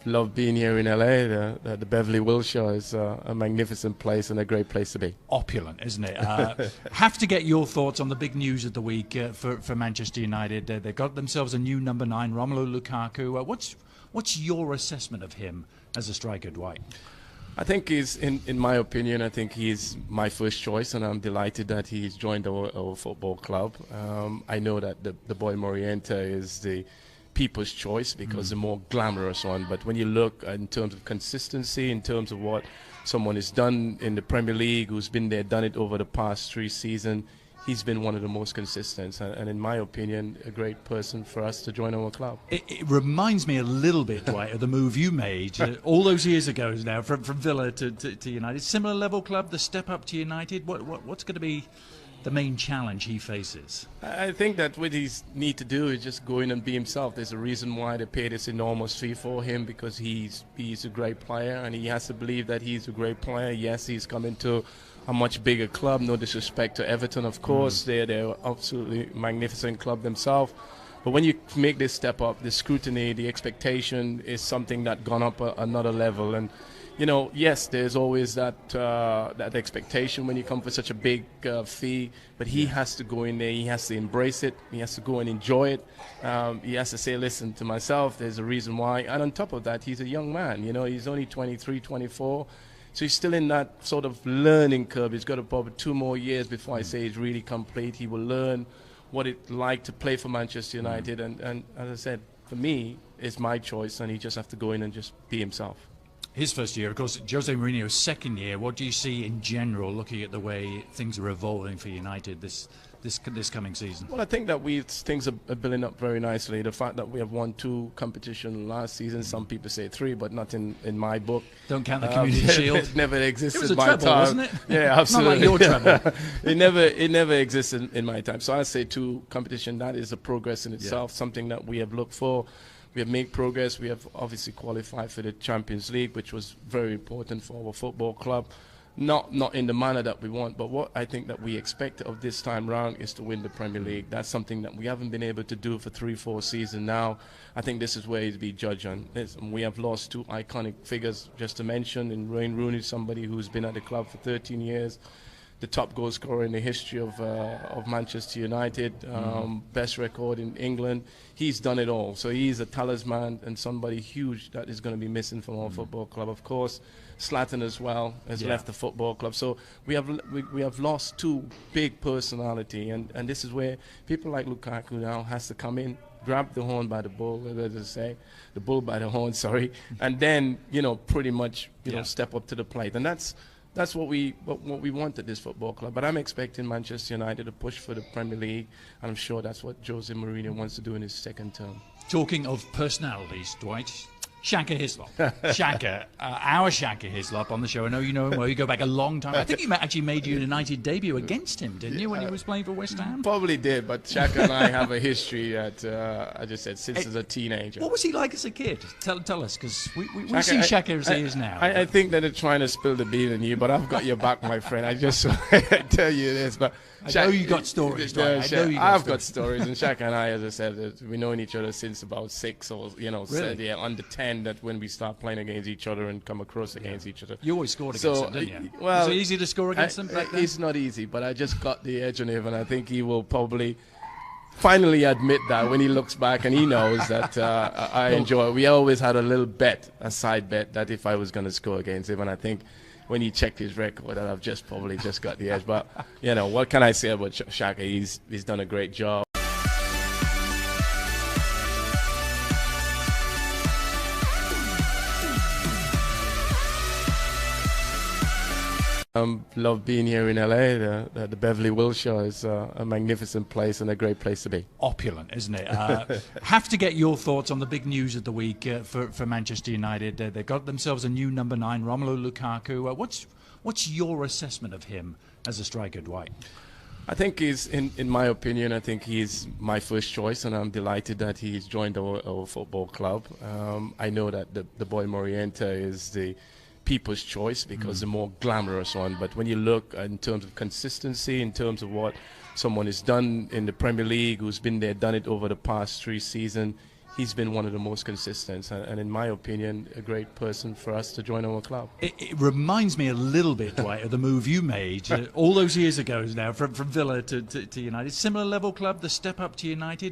Love being here in LA. The Beverly Wilshire is a magnificent place and a great place to be. Opulent, isn't it? Have to get your thoughts on the big news of the week for Manchester United. They've got themselves a new number 9, Romelu Lukaku. What's your assessment of him as a striker, Dwight? I think he's, in my opinion, I think he's my first choice, and I'm delighted that he's joined our football club. I know that the boy Moriente is the people's choice because the more glamorous one, but when you look in terms of consistency, in terms of what someone has done in the Premier League, who's been there, done it over the past 3 seasons, he's been one of the most consistent, and in my opinion, a great person for us to join our club. It reminds me a little bit, Dwight, of the move you made all those years ago now from Villa to United. Similar level club, the step up to United. What's going to be the main challenge he faces? I think that what he need to do is just go in and be himself. There's a reason why they pay this enormous fee for him, because he's a great player, and he has to believe that he's a great player. Yes, he's coming to a much bigger club. No disrespect to Everton, of course. They're absolutely magnificent club themselves. But when you make this step up, the scrutiny, the expectation is something that gone up another level. And you know, yes, there's always that expectation when you come for such a big fee, but he has to go in there, he has to embrace it, he has to go and enjoy it. He has to say, listen, to myself, there's a reason why. And on top of that, he's a young man, you know, he's only 23, 24. So he's still in that sort of learning curve. He's got probably 2 more years before I say he's really complete. He will learn what it's like to play for Manchester United. And as I said, for me, it's my choice, and he just has to go in and just be himself. His first year, of course, Jose Mourinho's second year. What do you see in general, looking at the way things are evolving for United this coming season? Well, I think that things are building up very nicely. The fact that we have won 2 competitions last season, some people say 3, but not in my book. Don't count the Community Shield. It never existed. It was a my treble, time. wasn't it? Yeah, absolutely. Not like your treble. It never existed in my time. So I say 2 competition. That is a progress in itself. Something that we have looked for. We have made progress. We have obviously qualified for the Champions League, which was very important for our football club. Not in the manner that we want, but what I think that we expect of this time round is to win the Premier League. That's something that we haven't been able to do for 3-4 seasons now. I think this is where he's be judged on. We have lost 2 iconic figures, just to mention, in Wayne Rooney, somebody who's been at the club for 13 years. The top goal scorer in the history of Manchester United, best record in England. He's done it all. So he's a talisman and somebody huge that is going to be missing from our football club. Of course, Zlatan as well has left the football club. So we have lost 2 big personality, and this is where people like Lukaku now has to come in, grab the horn by the bull, as I say, the bull by the horn, sorry, and then, you know, pretty much, you know, step up to the plate. And that's what we want at this football club. But I'm expecting Manchester United to push for the Premier League, and I'm sure that's what Jose Mourinho wants to do in his second term. Talking of personalities, Dwight, Shaka Hislop. Shaka, our Shaka Hislop on the show. I know you know him well. You go back a long time. I think he actually made your United debut against him, didn't you, when he was playing for West Ham? Probably did, but Shaka and I have a history that, I just said, since as a teenager. What was he like as a kid? Tell us, because we see Shaka as he is now. I think that they're trying to spill the beans on you, but I've got your back, my friend. I just tell you this, but I know you got stories. I've got stories, and Shaka and I, as I said, we've known each other since about 6 or really? under 10. That when we start playing against each other and come across against each other. You always scored against them, didn't you? Well, was it easy to score against them back then? It's not easy, but I just got the edge on him, and I think he will probably finally admit that when he looks back, and he knows that I enjoy it. We always had a side bet, that if I was going to score against him, and I think when you check his record, that I've probably got the edge. But, you know, what can I say about Shaka? He's done a great job. Love being here in LA. The Beverly Wilshire is a magnificent place and a great place to be. Opulent, isn't it? Have to get your thoughts on the big news of the week for Manchester United. They've got themselves a new number 9, Romelu Lukaku. What's your assessment of him as a striker, Dwight? I think he's, in my opinion, I think he's my first choice, and I'm delighted that he's joined our football club. I know that the boy Moriente is the people's choice because the more glamorous one, but when you look in terms of consistency, in terms of what someone has done in the Premier League, who's been there, done it over the past 3 seasons, he's been one of the most consistent, and in my opinion, a great person for us to join our club. It reminds me a little bit, Dwight, of the move you made all those years ago now from Villa to United. Similar level club, the step up to United.